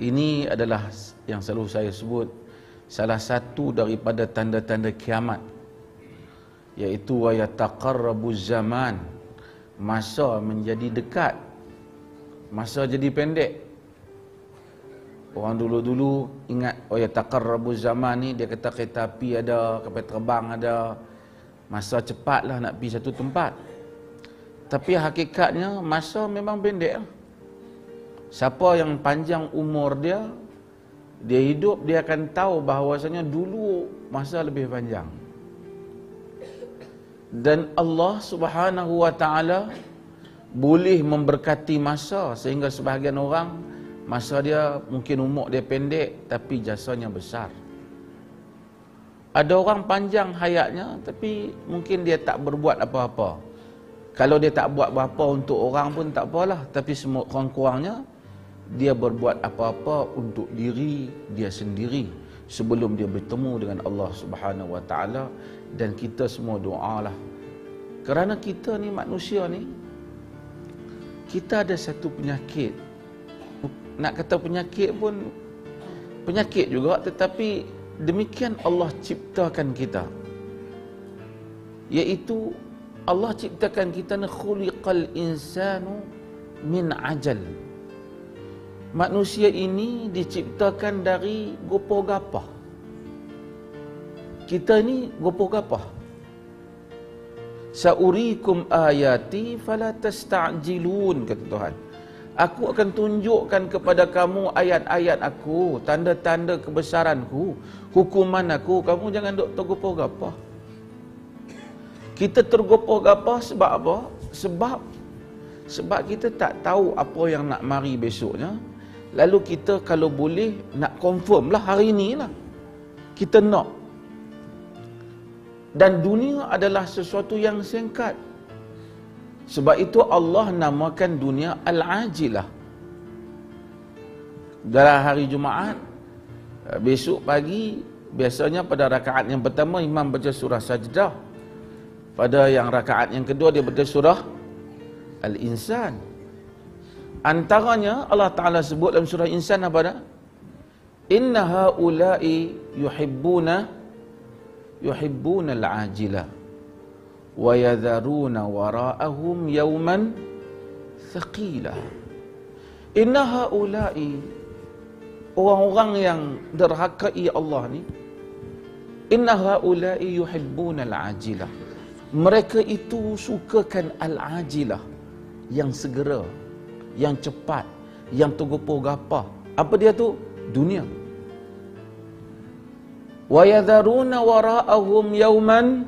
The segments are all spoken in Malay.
Ini adalah yang selalu saya sebut salah satu daripada tanda-tanda kiamat, iaitu wa yataqarrabuz zaman, masa menjadi dekat, masa jadi pendek. Orang dulu-dulu ingat wa yataqarrabuz zaman ni, dia kata kereta api ada, kapal terbang ada, masa cepatlah nak pergi satu tempat. Tapi hakikatnya masa memang pendek lah. Siapa yang panjang umur dia hidup, dia akan tahu bahawasanya dulu masa lebih panjang. Dan Allah Subhanahu wa ta'ala boleh memberkati masa, sehingga sebahagian orang masa dia mungkin umur dia pendek tapi jasanya besar. Ada orang panjang hayatnya tapi mungkin dia tak berbuat apa-apa. Kalau dia tak buat apa-apa untuk orang pun tak apalah, tapi semua kurang-kurangnya dia berbuat apa-apa untuk diri dia sendiri sebelum dia bertemu dengan Allah Subhanahu wa ta'ala. Dan kita semua doalah, kerana kita ni manusia ni, kita ada satu penyakit. Nak kata penyakit pun penyakit juga, tetapi demikian Allah ciptakan kita, iaitu Allah ciptakan kita ni khuliqal insanu min ajal. Manusia ini diciptakan dari gopoh gapah. Kita ni gopoh gapah. Saurikum ayati fala tasta'jilun, kata Tuhan. Aku akan tunjukkan kepada kamu ayat-ayat aku, tanda-tanda kebesaranku, hukuman aku. Kamu jangan duk tergopoh gapah. Kita tergopoh gapah sebab apa? Sebab kita tak tahu apa yang nak mari besoknya. Lalu kita kalau boleh nak confirm lah hari ni lah kita nak. Dan dunia adalah sesuatu yang singkat. Sebab itu Allah namakan dunia Al-Ajilah. Dalam hari Jumaat, besok pagi, biasanya pada rakaat yang pertama imam baca surah Sajdah. Pada yang rakaat yang kedua dia baca surah Al-Insan. Antaranya Allah Ta'ala sebut dalam surah Insan apa dah? Inna haula'i yuhibbuna al-ajila wa yadharuna wara'ahum yawman thaqila. Inna haula'i, orang-orang yang derhakai Allah ni, inna haula'i yuhibbuna al-ajila, mereka itu sukakan al-ajilah, yang segera, yang cepat, yang tergopoh gapah. Apa dia tu? Dunia. Wa yadharuna wara'ahum yawman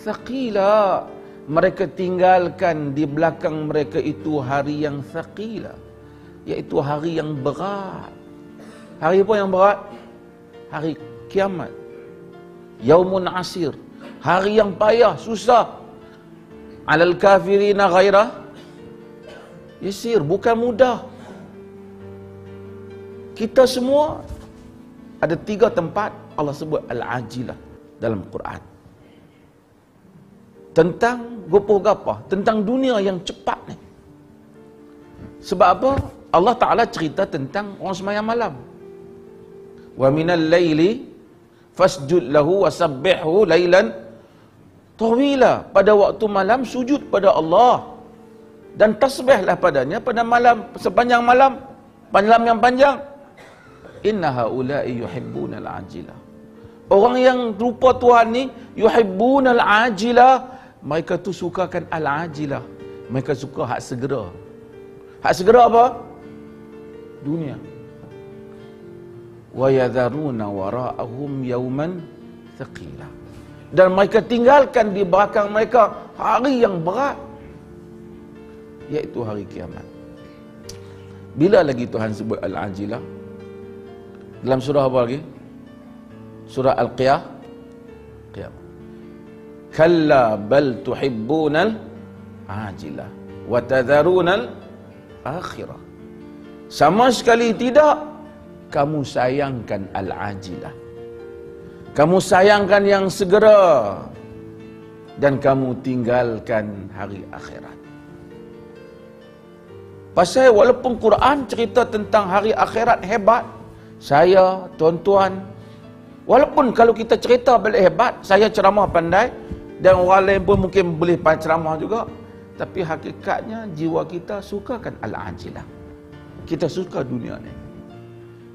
thaqila, mereka tinggalkan di belakang mereka itu hari yang thaqila, iaitu hari yang berat. Hari apa yang berat? Hari kiamat. Yaumun asir, hari yang payah, susah. Alal kafirina ghairah yasir, bukan mudah. Kita semua ada 3 tempat Allah sebut Al-Ajilah dalam Quran. Tentang gopoh gapah, tentang dunia yang cepat ni. Sebab apa? Allah Ta'ala cerita tentang orang sembahyang malam. Wa minal laili fasjud lahu wasabbihhu lailan tawila. Pada waktu malam sujud pada Allah dan tasbihlah padanya pada malam, sepanjang malam, yang panjang. Inna haula'i yuhibbuna al-ajilah. Orang yang rupa Tuhan ni yuhibbuna al-ajilah, mereka tu sukakan al-ajilah. Mereka suka hak segera. Hak segera apa? Dunia. Wa yadharuna wara'ahum yawman thaqila. Dan mereka tinggalkan di belakang mereka hari yang berat, iaitu hari kiamat. Bila lagi Tuhan sebut Al-Ajilah? Dalam surah apa lagi? Surah Al-Qiyamah. Kalla bal tuhibbunal ajilah wa tadharunal akhirah. Sama sekali tidak, kamu sayangkan al-ajilah. Kamu sayangkan yang segera dan kamu tinggalkan hari akhirat. Pasal walaupun Quran cerita tentang hari akhirat hebat, saya, tuan-tuan, walaupun kalau kita cerita balik hebat, saya ceramah pandai, dan orang lain pun mungkin boleh ceramah juga, tapi hakikatnya jiwa kita sukakan al-ajilah. Kita suka dunia ni.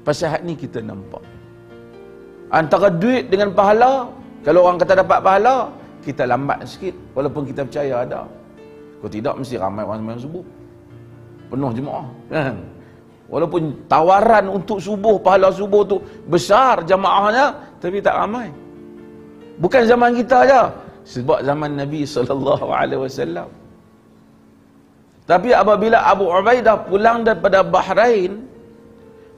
Pasal hak ni kita nampak. Antara duit dengan pahala, kalau orang kata dapat pahala, kita lambat sikit, walaupun kita percaya ada. Kalau tidak, mesti ramai orang sembahyang subuh. Penuh jemaah. Kan? Walaupun tawaran untuk subuh, pahala subuh tu besar jemaahnya, tapi tak ramai. Bukan zaman kita aja. Sebab zaman Nabi SAW. Tapi apabila Abu Ubaidah pulang daripada Bahrain,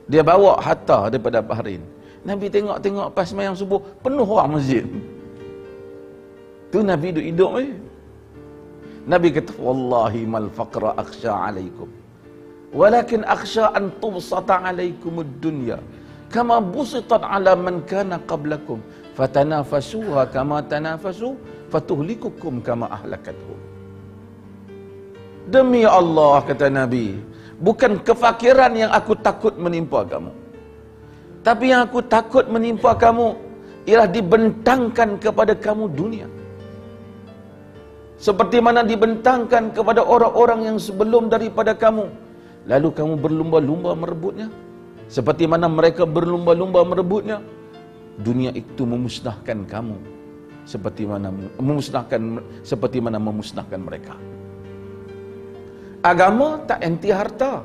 dia bawa harta daripada Bahrain. Nabi tengok-tengok pas sembahyang subuh, penuh orang masjid. Tu Nabi hidup ni. Nabi kata, wallahi mal faqra akhsha alaikum, walakin akhsha an tubsata alaikum ad-dunya kama busitat ala man kana qablakum fatanafasuha kama tanafasu fatuhlikukum kama ahlakatuhum. Demi Allah, kata Nabi, bukan kefakiran yang aku takut menimpa kamu, tapi yang aku takut menimpa kamu ialah dibentangkan kepada kamu dunia, seperti mana dibentangkan kepada orang-orang yang sebelum daripada kamu, lalu kamu berlumba-lumba merebutnya, seperti mana mereka berlumba-lumba merebutnya. Dunia itu memusnahkan kamu, seperti mana memusnahkan mereka. Agama tak anti harta,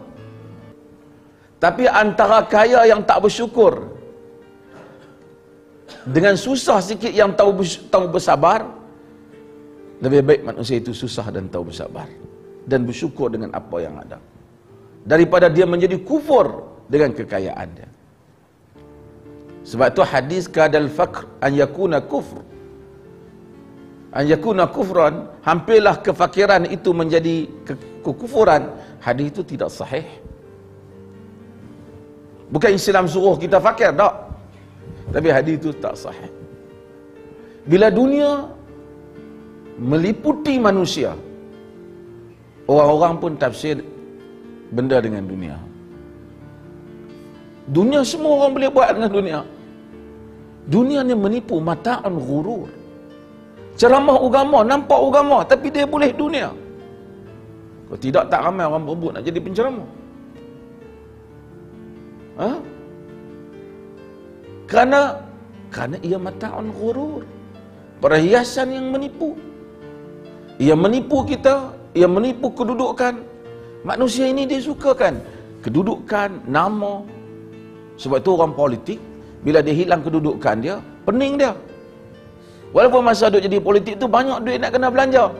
tapi antara kaya yang tak bersyukur dengan susah sikit yang tahu bersabar, lebih baik manusia itu susah dan tahu bersabar dan bersyukur dengan apa yang ada, daripada dia menjadi kufur dengan kekayaan dia. Sebab itu hadis kadal faqr an yakuna kufr, an yakuna kufran, hampirlah kefakiran itu menjadi kekufuran. Hadis itu tidak sahih. Bukan Islam suruh kita fakir, tak. Tapi hadis itu tak sahih. Bila dunia meliputi manusia, orang-orang pun tafsir benda dengan dunia. Dunia semua orang boleh buat dengan dunia. Dunia ni menipu, mata'un ghurur. Ceramah agama, nampak agama, tapi dia boleh dunia. Kalau tidak, tak ramai orang berebut nak jadi penceramah. Ha? Kerana ia mata'un ghurur, perhiasan yang menipu. Ia menipu kita, ia menipu kedudukan. Manusia ini dia sukakan kedudukan, nama. Sebab itu orang politik, bila dia hilang kedudukan dia, pening dia. Walaupun masa duk jadi politik tu banyak duit nak kena belanja,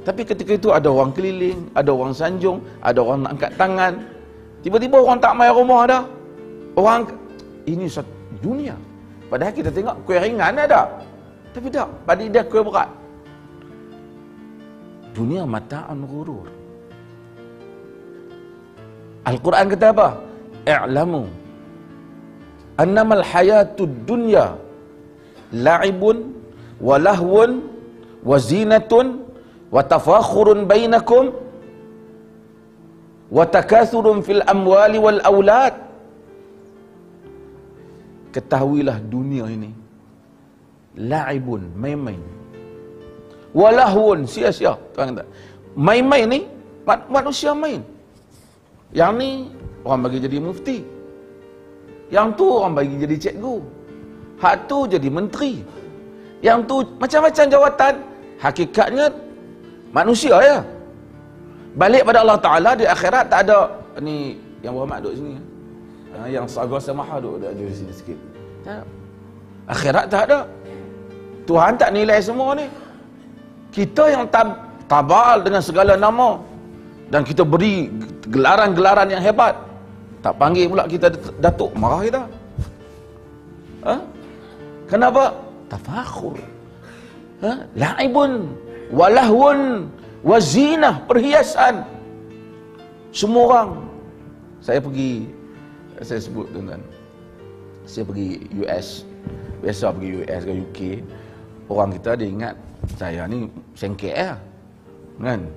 tapi ketika itu ada orang keliling, ada orang sanjung, ada orang nak angkat tangan. Tiba-tiba orang tak main rumah dah. Orang, ini satu dunia. Padahal kita tengok kuih ringan ada, tapi tak, pada dia kuih berat. Dunia mata'un ghurur. Al-Quran kata apa? I'lamu annamal hayatud dunya la'ibun wa lahwun wa zinatun wa tafakhurun bainakum wa takathurun fil amwali wal aulad. Ketahuilah dunia ini la'ibun, main-main, wa lahwun, sia-sia. Tuan kata main-main ni manusia main. Yang ni orang bagi jadi mufti, yang tu orang bagi jadi cikgu, hak tu jadi menteri, yang tu macam-macam jawatan. Hakikatnya manusia ya. Balik pada Allah Ta'ala di akhirat tak ada. Ni yang Muhammad duduk sini, yang Sagar Samaha duduk sini sikit. Tak. Akhirat tak ada. Tuhan tak nilai semua ni. Kita yang tabal dengan segala nama, dan kita beri gelaran-gelaran yang hebat, tak panggil pula kita datuk, marah kita. Ha? Kenapa? Tafakhur. Ha? La'ibun walahwun wazinah, perhiasan. Semua orang, saya sebut tuan-tuan, saya pergi US, biasa pergi US ke UK, orang kita dia ingat saya ni sengkek lah, kan?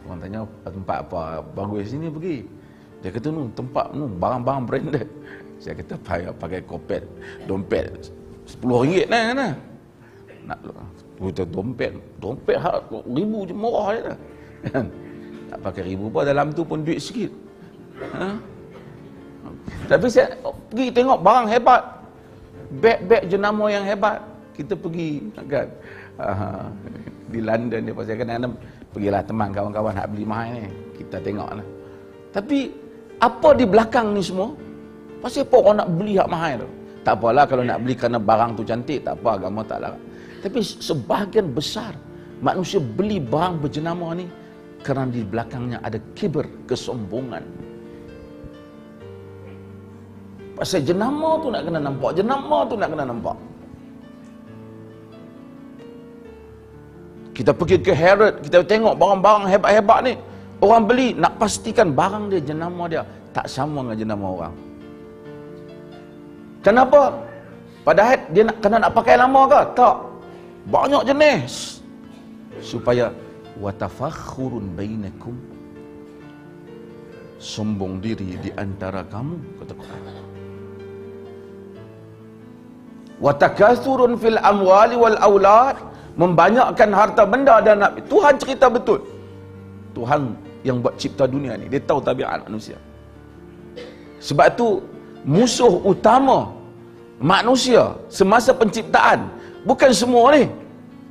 Orang tanya tempat apa bagus sini pergi. Dia kata, tempat barang-barang branded. Saya kata, pakai kopet, dompet RM10 nah. Nak dompet RM1,000 je murah je dah. Tak pakai RM1,000 pun, dalam tu pun duit sikit. Tapi saya pergi tengok barang hebat, beg jenama yang hebat. Kita pergi kan di London dia pasal kadang-kadang pergilah teman kawan-kawan nak beli mahal ni, kita tengoklah. Tapi apa di belakang ni semua? Pasal apa orang nak beli hak mahal tu? Tak apalah kalau nak beli kerana barang tu cantik, tak apa, agama tak larang. Tapi sebahagian besar manusia beli barang berjenama ni kerana di belakangnya ada kibir, kesombongan. Pasal jenama tu nak kena nampak, jenama tu nak kena nampak. Kita pergi ke Harrods, kita tengok barang-barang hebat-hebat ni. Orang beli, nak pastikan barang dia, jenama dia tak sama dengan jenama orang. Kenapa? Padahal dia nak pakai lama ke? Tak. Banyak jenis. Supaya watafakhurun bainakum, sombong diri di antara kamu, kata Quran. Watakatsurun fil amwali wal aulad, membanyakkan harta benda dan nak. Tuhan cerita betul. Tuhan yang buat cipta dunia ni, dia tahu tabiat manusia. Sebab tu musuh utama manusia semasa penciptaan bukan semua ni.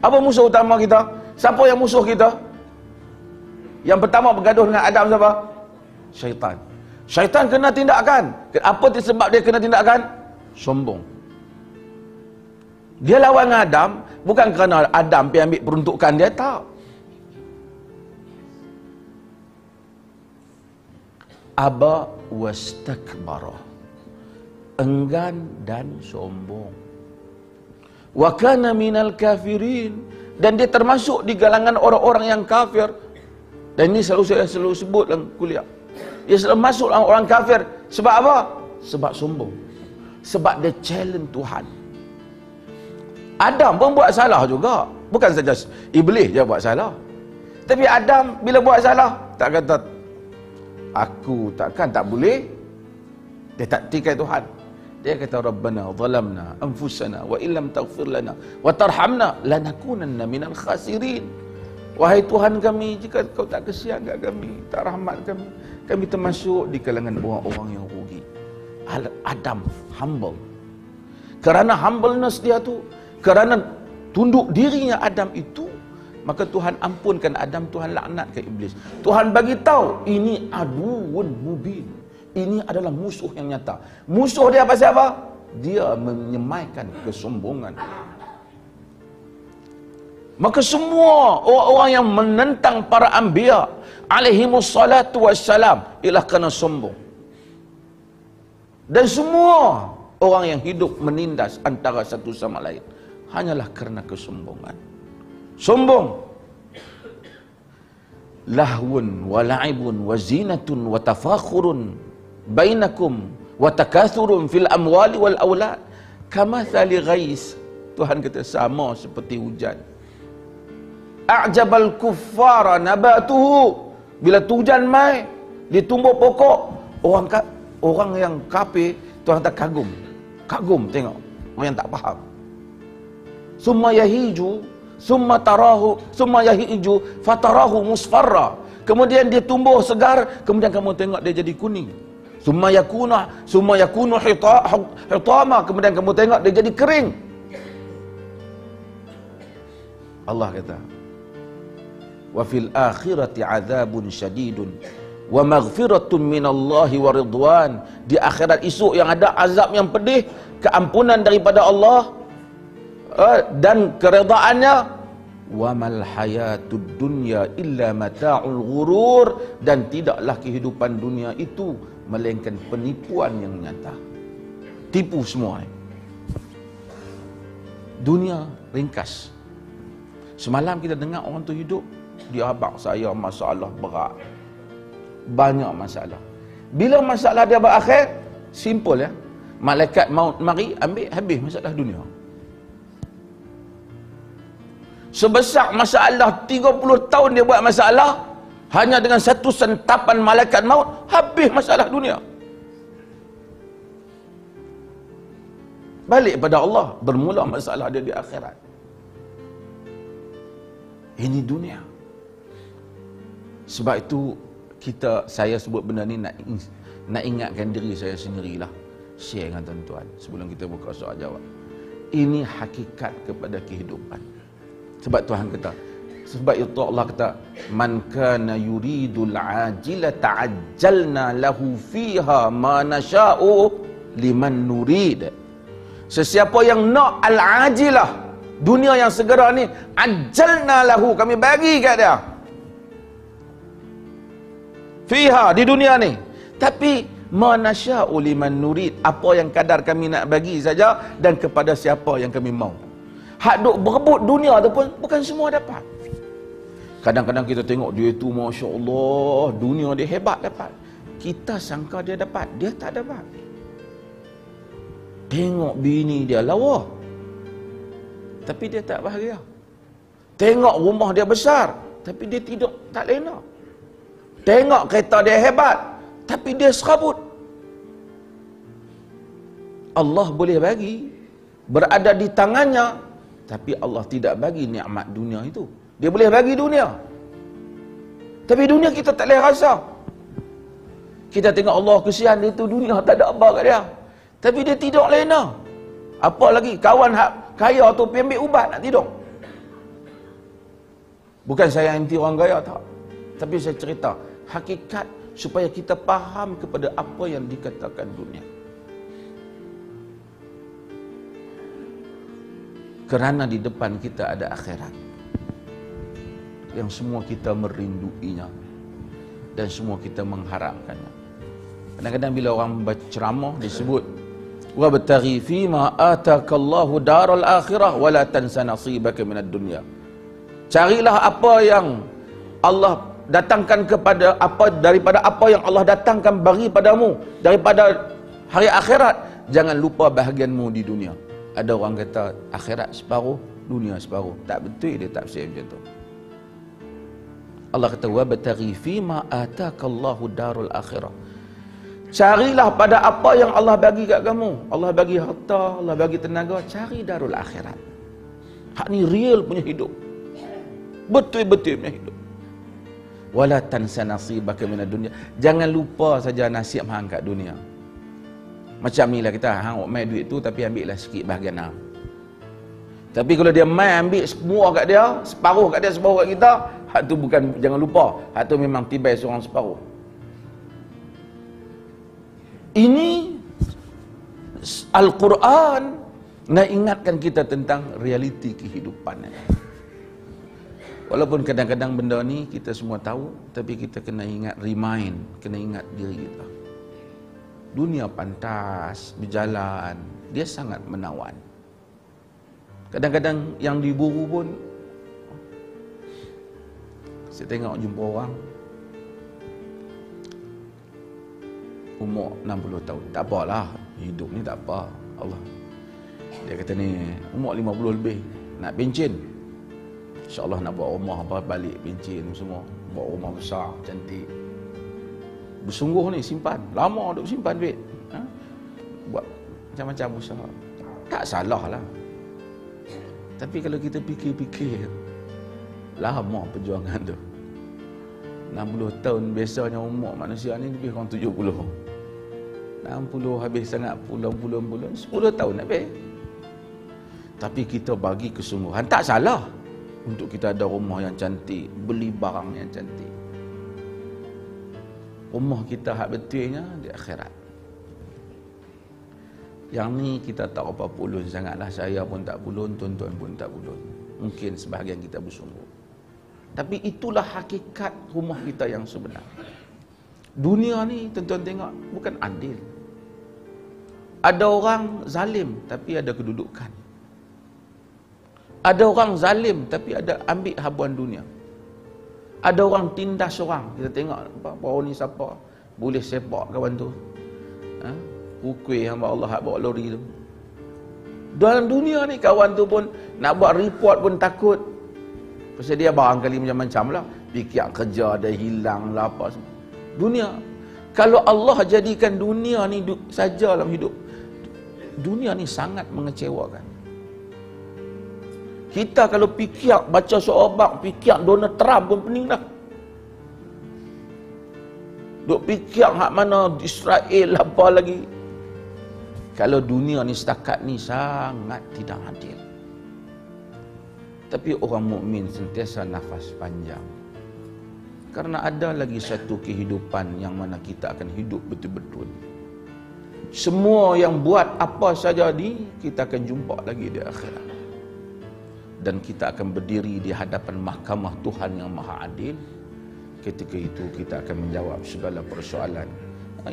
Apa musuh utama kita? Siapa yang musuh kita? Yang pertama bergaduh dengan Adam siapa? Syaitan. Syaitan kena tindakan. Apa sebab dia kena tindakan? Sombong. Dia lawan dengan Adam bukan kerana Adam pergi ambil peruntukan dia, tak. Aba wastakbara, enggan dan sombong. Wa kana minal kafirin, dan dia termasuk di kalangan orang-orang yang kafir. Dan ini saya selalu sebut dalam kuliah. Dia selalu masuk dalam orang kafir. Sebab apa? Sebab sombong. Sebab dia challenge Tuhan. Adam pun buat salah juga. Bukan saja iblis je buat salah. Tapi Adam bila buat salah, tak kata aku takkan tak boleh. Dia tak tikai Tuhan. Dia kata Rabbana zalamna anfusana wa illam taghfir lana wa tarhamna lanakunanna minal khasirin. Wahai Tuhan kami, jika kau tak kesian kat kami, tak rahmat kami termasuk di kalangan orang-orang yang rugi. Adam humble. Kerana humbleness dia tu, kerana tunduk dirinya Adam itu, maka Tuhan ampunkan Adam, Tuhan laknat ke iblis. Tuhan bagi tahu ini aduun mubin. Ini adalah musuh yang nyata. Musuh dia pasal apa? Dia menyemaikan kesombongan. Maka semua orang-orang yang menentang para anbiya alaihimus salatu wassalam ialah kerana sombong. Dan semua orang yang hidup menindas antara satu sama lain hanyalah kerana kesombongan. Sombong. Lahwun wa la'ibun wa zinatun wa tafakhurun bainakum wa takathurun fil amwali wal aulad kamathali ghais. Tuhan kata sama seperti hujan. A'jabal kuffara nabatuhu, bila hujan mai ditumbuh pokok, orang yang kafir Tuhan tak kagum tengok orang yang tak faham. Summa yahiju summa yahiju fatarahu musfarra, kemudian dia tumbuh segar, kemudian kamu tengok dia jadi kuning. Summa yakunu hitama, kemudian kamu tengok dia jadi kering. Allah kata wa fil akhirati adzabun syadidun wa maghfiratun minallahi wa ridwan. Di akhirat esok yang ada azab yang pedih, keampunan daripada Allah dan keredaannya. Wa mal hayatud dunya illa mata'ul ghurur, dan tidaklah kehidupan dunia itu melainkan penipuan yang nyata. Tipu semua. Dunia ringkas. Semalam kita dengar orang tu hidup, dia abang saya masalah berat, banyak masalah. Bila masalah dia berakhir, simple ya, malaikat maut mari ambil habis masalah dunia. Sebesar masalah 30 tahun dia buat masalah, Hanya dengan satu sentapan malaikat maut, habis masalah dunia. Balik pada Allah, bermula masalah dia di akhirat. Ini dunia. Sebab itu saya sebut benda ni nak ingatkan diri saya sendirilah. Share dengan tuan-tuan sebelum kita buka soal jawab. Ini hakikat kepada kehidupan. Sebab Tuhan kata, sebab itu Allah kata, man kana yuridul ajila ta'ajjalna lahu fiha ma nasha'u liman nurid. Sesiapa yang nak al-ajilah, dunia yang segera ni, ajjalna lahu, kami bagi kat dia fiha, di dunia ni. Tapi manasya'u liman nurid, apa yang kadar kami nak bagi saja, dan kepada siapa yang kami mau. Hak duk berebut dunia tu pun bukan semua dapat. Kadang-kadang kita tengok dia tu, Masya Allah, dunia dia hebat dapat. Kita sangka dia dapat, dia tak dapat. Tengok bini dia lawa, tapi dia tak bahagia. Tengok rumah dia besar, tapi dia tidur tak lena. Tengok kereta dia hebat, tapi dia serabut. Allah boleh bagi, berada di tangannya, tapi Allah tidak bagi nikmat dunia itu. Dia boleh bagi dunia, tapi dunia kita tak boleh rasa. Kita tengok Allah, kesian dia tu, dunia tak ada apa kat dia, tapi dia tidur lena. Apa lagi kawan hak kaya tu pergi ambil ubat nak tidur. Bukan saya anti orang kaya, tak, tapi saya cerita hakikat supaya kita faham kepada apa yang dikatakan dunia. Kerana di depan kita ada akhirat yang semua kita merinduinya dan semua kita mengharapkannya. Kadang-kadang bila orang baca ceramah disebut, wabtaghi fima atakallahu daral akhirah wala tansa nasibaka minad dunya. Carilah apa yang Allah datangkan kepada daripada apa yang Allah datangkan bagi padamu daripada hari akhirat. Jangan lupa bahagianmu di dunia. Ada orang kata akhirat separuh, dunia separuh. Tak betul, dia tak bersih macam tu. Allah kata wabtaghi fima atakallahu darul akhirah. Carilah pada apa yang Allah bagi kat kamu. Allah bagi harta, Allah bagi tenaga, cari darul akhirat. Hak ni real punya hidup, betul-betul punya hidup. Wala tansa nasibaka minad dunya. Jangan lupa saja nasib hang kat dunia. Macam ni lah kita, hang main duit tu tapi ambil lah sikit bahagian hang. Tapi kalau dia main ambil semua kat dia, separuh kat dia, separuh kat kita, hak tu bukan, jangan lupa, hak tu memang tibai seorang separuh. Ini Al-Quran nak ingatkan kita tentang realiti kehidupan. Walaupun kadang-kadang benda ni kita semua tahu, tapi kita kena ingat, kena ingat diri kita. Dunia pantas berjalan, dia sangat menawan. Kadang-kadang yang diburu pun, saya tengok jumpa orang umur 60 tahun, tak apalah, hidup ni tak apa, Allah. Dia kata ni umur 50 lebih, nak pencen. InsyaAllah nak buat rumah apa, balik pencen semua, buat rumah besar, cantik. Bersungguh ni, simpan, lama duk simpan duit, buat macam-macam usaha. Tak salah lah. Tapi kalau kita fikir-fikir, lama perjuangan tu. 60 tahun biasanya umur manusia ni lebih kurang 70. 60 habis sangat, puluh-puluh, 10 tahun habis. Tapi kita bagi kesungguhan, tak salah untuk kita ada rumah yang cantik, beli barang yang cantik. Rumah kita hak betulnya di akhirat. Yang ni kita tak apa pulun sangatlah. Saya pun tak pulun, tuan-tuan pun tak pulun. Mungkin sebahagian kita bersungguh. Tapi itulah hakikat rumah kita yang sebenar. Dunia ni tuan-tuan tengok, bukan adil. Ada orang zalim tapi ada kedudukan. Ada orang zalim tapi ada ambil habuan dunia. Ada orang tindas orang, kita tengok baru ni siapa boleh sepak kawan tu, pukul hamba Allah hak bawa lori tu. Dalam dunia ni kawan tu pun nak buat report pun takut. Pasal dia barangkali macam-macam lah. Fikir kerja ada hilang lah apa semua. Dunia. Kalau Allah jadikan dunia ni saja dalam hidup, dunia ni sangat mengecewakan. Kita kalau fikir baca seorbak, fikir Donald Trump pun pening dah. Duk fikir hak mana Israel apa lagi. Kalau dunia ni setakat ni sangat tidak adil. Tapi orang mukmin sentiasa nafas panjang. Karena ada lagi satu kehidupan yang mana kita akan hidup betul-betul. Semua yang buat apa saja ni, kita akan jumpa lagi di akhirat. Dan kita akan berdiri di hadapan mahkamah Tuhan yang Maha Adil. Ketika itu kita akan menjawab segala persoalan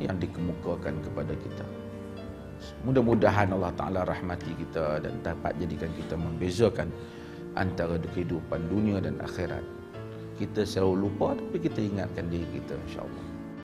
yang dikemukakan kepada kita. Mudah-mudahan Allah Ta'ala rahmati kita dan dapat jadikan kita membezakan antara kehidupan dunia dan akhirat. Kita selalu lupa tapi kita ingatkan diri kita, insya-Allah.